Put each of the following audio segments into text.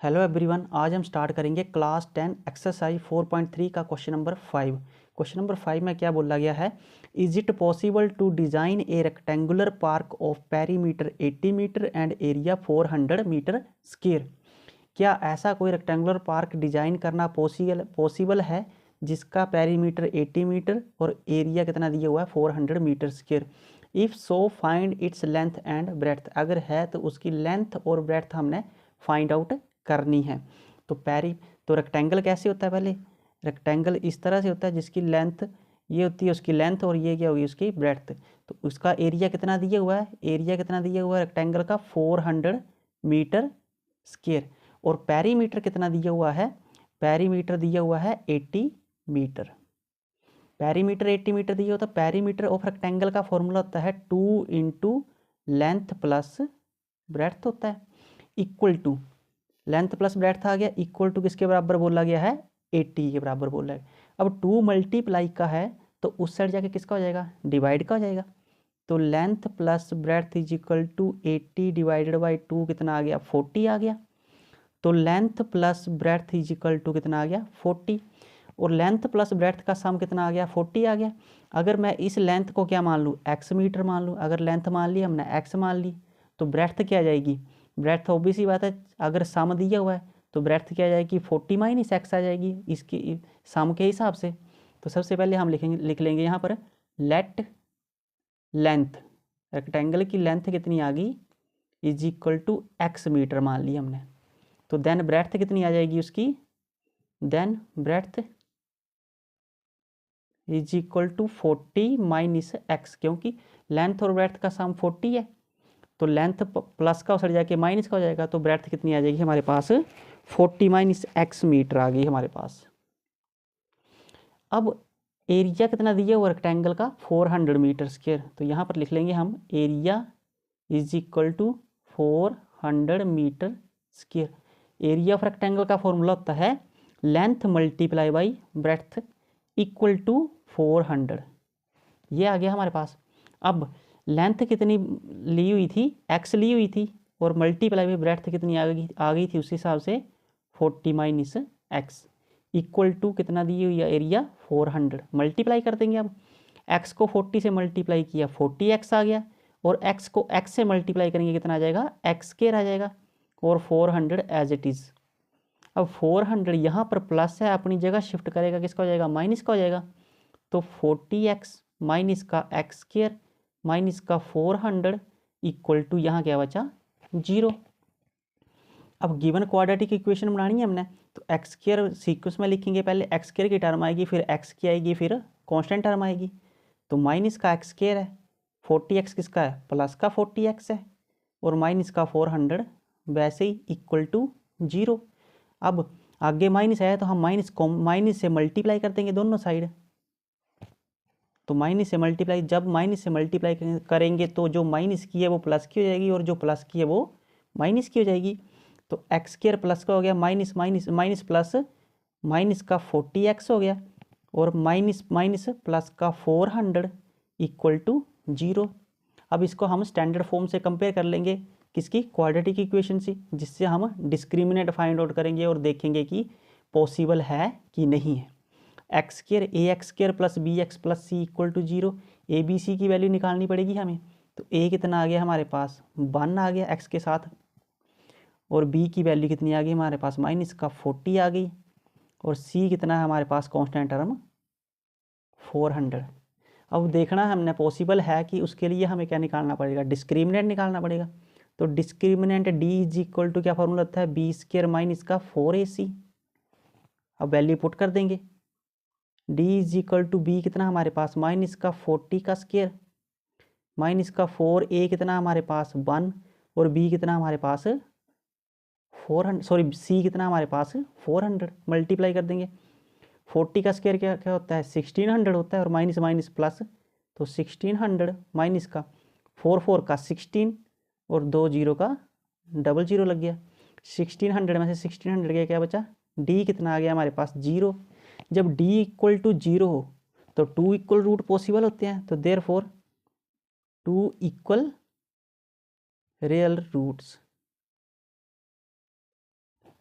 Hello everyone, आज हम start करेंगे क्लास 10 एक्सरसाइज 4.3 का क्वेश्चन नंबर 5। क्वेश्चन नंबर 5 में क्या बोला गया है? Is it possible to design a rectangular park of perimeter 80 metre and area 400 metre square? क्या ऐसा कोई रेक्टेंगुलर पार्क डिज़ाइन करना पॉसिबल है जिसका पेरीमीटर 80 मीटर और एरिया कितना दिया हुआ है 400 metre square? If so find its length and breadth. अगर है तो उसकी लेंथ और ब्रेड्थ हमने फाइंड आउट करनी है। तो रेक्टेंगल कैसे होता है? पहले रेक्टेंगल इस तरह से होता है जिसकी लेंथ ये होती है, उसकी लेंथ, और ये क्या होगी उसकी ब्रेड्थ। तो उसका एरिया कितना दिया हुआ है? एरिया कितना दिया हुआ है रेक्टेंगल का? 400 मीटर स्क्वायर। और पेरीमीटर कितना दिया हुआ है? पेरीमीटर दिया हुआ है 80 मीटर। पेरीमीटर 80 मीटर दिया होता है। पेरीमीटर ऑफ रेक्टेंगल का फॉर्मूला होता है 2 इंटू लेंथ प्लस ब्रेड्थ होता है, equal to length plus breadth आ गया, इक्वल टू किसके बराबर बोला गया है? 80 के बराबर बोला है। अब 2 मल्टीप्लाई का है तो उस साइड जाके किसका हो जाएगा? डिवाइड का हो जाएगा। तो length plus breadth is equal to 80 divided by 2 कितना आ गया? 40 आ गया। तो length plus breadth is equal to कितना आ गया? 40। और लेंथ प्लस ब्रेड्थ का सम कितना आ गया? 40 आ गया। अगर मैं इस लेंथ को क्या मान लूँ? एक्स मीटर मान लूँ। अगर लेंथ मान ली हमने, एक्स मान ली, तो ब्रेड्थ क्या आ जाएगी? ब्रेड्थ ऑब्वियस ही बात है, अगर सम दिया हुआ है तो ब्रेड्थ क्या आ जाएगी? 40 माइनस एक्स आ जाएगी इसकी सम के हिसाब से। तो सबसे पहले हम लिख लेंगे यहाँ पर लेट लेंथ, रेक्टेंगल की लेंथ कितनी आ गई? Is equal to x metre मान ली हमने। तो देन ब्रेड्थ कितनी आ जाएगी उसकी? Then breadth is equal to 40 minus x, क्योंकि लेंथ और ब्रेड्थ का सम 40 है। तो लेंथ प्लस का उधर जाके माइनस का हो जाएगा, तो ब्रेड्थ कितनी आ जाएगी हमारे पास? 40 माइनस एक्स मीटर आ गई हमारे पास। अब एरिया कितना दिया हुआ रेक्टेंगल का? 400 मीटर स्क्वायर। तो यहाँ पर लिख लेंगे हम area is equal to 400 metre square. Area of rectangle का फॉर्मूला होता है length multiply by breadth equal to 400। ये आ गया हमारे पास। अब लेंथ कितनी ली हुई थी? एक्स ली हुई थी, और मल्टीप्लाई में ब्रेड्थ कितनी आ गई थी उस हिसाब से 40 माइनस एक्स इक्वल टू कितना दी हुई है? एरिया 400। मल्टीप्लाई कर देंगे। अब एक्स को 40 से मल्टीप्लाई किया, 40 एक्स आ गया, और एक्स को एक्स से मल्टीप्लाई करेंगे कितना आ जाएगा? एक्स स्क्वायर आ जाएगा, और 400 एज इट इज़। अब 400 यहाँ पर प्लस है, अपनी जगह शिफ्ट करेगा, किसका हो जाएगा? माइनस का हो जाएगा। तो 40x माइनस का एक्स स्क्वायर माइनस का 400 इक्वल टू यहाँ क्या बचा? 0। अब गिवन क्वाड्रेटिक इक्वेशन बनानी है हमने, तो एक्स स्क्वायर सीक्वेंस में लिखेंगे। पहले एक्स स्क्वायर की टर्म आएगी, फिर एक्स की आएगी, फिर कांस्टेंट टर्म आएगी। तो माइनस का एक्स स्क्वायर है, 40x किसका है? प्लस का 40x है, और माइनस का 400 वैसे ही इक्वल टू 0। अब आगे माइनस आया तो हम माइनस से मल्टीप्लाई कर देंगे दोनों साइड। तो माइनस से मल्टीप्लाई, जब माइनस से मल्टीप्लाई करेंगे तो जो माइनस की है वो प्लस की हो जाएगी, और जो प्लस की है वो माइनस की हो जाएगी। तो एक्स स्क्वायर प्लस का हो गया, minus minus minus plus, minus का 40x हो गया, और माइनस माइनस प्लस का 400 इक्वल टू 0। अब इसको हम स्टैंडर्ड फॉर्म से कंपेयर कर लेंगे, किसकी? क्वाड्रेटिक इक्वेशन से, जिससे हम डिस्क्रिमिनेंट फाइंड आउट करेंगे और देखेंगे कि पॉसिबल है कि नहीं है। X square a x square plus b x plus c equal to 0। A b c की वैल्यू निकालनी पड़ेगी हमें। तो ए कितना आ गया हमारे पास? 1 आ गया एक्स के साथ, और बी की वैल्यू कितनी आ गई हमारे पास? माइनस का 40 आ गई, और सी कितना है हमारे पास? Constant term 400। अब देखना है हमने पॉसिबल है कि, उसके लिए हमें क्या निकालना पड़ेगा? डिस्क्रिमिनेंट निकालना पड़ेगा। तो discriminant d is equal to क्या फॉर्मूला होता है? बी स्क्वायर माइनस का 4ac। अब वैल्यू पुट कर देंगे। D is equal to b कितना हमारे पास? माइनस का 40 का स्क्वायर माइनस का 4a कितना हमारे पास? 1, और बी कितना हमारे पास? 400, सॉरी सी कितना हमारे पास? 400। मल्टीप्लाई कर देंगे। 40 का स्क्वायर क्या क्या होता है? 1600 होता है, और माइनस माइनस प्लस, तो 1600 माइनस का 4 का 16, और 2 0 का 00 लग गया। 1600 में से 1600 गया, क्या बचा? डी कितना आ गया हमारे पास? 0। जब d इक्वल टू 0 हो तो 2 इक्वल रूट पॉसिबल होते हैं, तो देयरफॉर 2 इक्वल रियल रूट्स।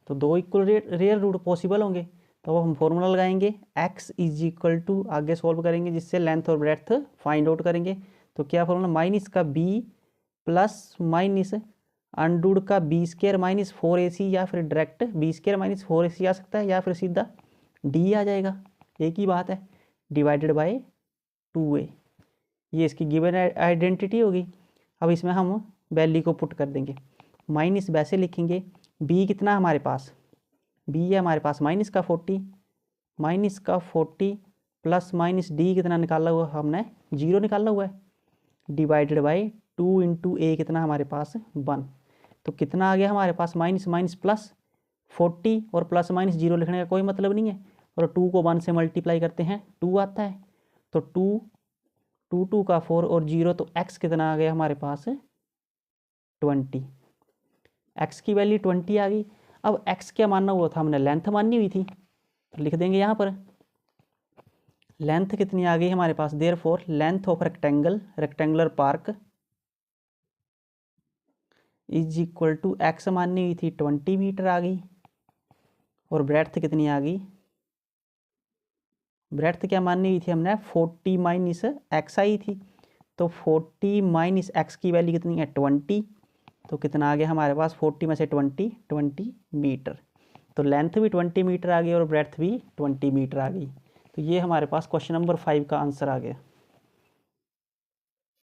तो दो इक्वल रियल रूट पॉसिबल होंगे। तो अब हम फॉर्मूला लगाएंगे x इज इक्वल टू, आगे सॉल्व करेंगे जिससे लेंथ और ब्रेड्थ फाइंड आउट करेंगे। तो क्या फॉर्मूला, माइनस का b प्लस माइनस अंडूड का बी स्क्र माइनस 4ac, या फिर direct b square minus 4ac आ सकता है, या फिर सीधा d आ जाएगा, एक ही बात है, डिवाइडेड बाय 2a। ये इसकी गिवन आइडेंटिटी होगी। अब इसमें हम वैल्यू को पुट कर देंगे, माइनस वैसे लिखेंगे, b कितना हमारे पास, b है हमारे पास माइनस का 40 प्लस माइनस d कितना निकाला हुआ हमने, 0 निकाला हुआ है, डिवाइडेड बाई 2 इंटू a कितना हमारे पास 1। तो कितना आ गया हमारे पास, माइनस माइनस प्लस 40, और प्लस माइनस 0 लिखने का कोई मतलब नहीं है, और 2 को 1 से मल्टीप्लाई करते हैं 2 आता है। तो 2 का 4 और 0, तो x कितना आ गया हमारे पास 20, x की वैल्यू 20 आ गई। अब x क्या मानना हुआ था हमने, लेंथ माननी हुई थी, तो लिख देंगे यहाँ पर लेंथ कितनी आ गई हमारे पास, therefore length of rectangular park is equal to x माननी हुई थी 20 मीटर आ गई, और ब्रेड्थ कितनी आ गई, ब्रेड्थ क्या माननी हुई थी हमने 40 माइनस एक्स आई थी। तो 40 माइनस एक्स की वैल्यू कितनी है 20, तो कितना आ गया हमारे पास 40 में से 20 मीटर। तो लेंथ भी 20 मीटर आ गई और ब्रेड्थ भी 20 मीटर आ गई। तो ये हमारे पास क्वेश्चन नंबर 5 का आंसर आ गया।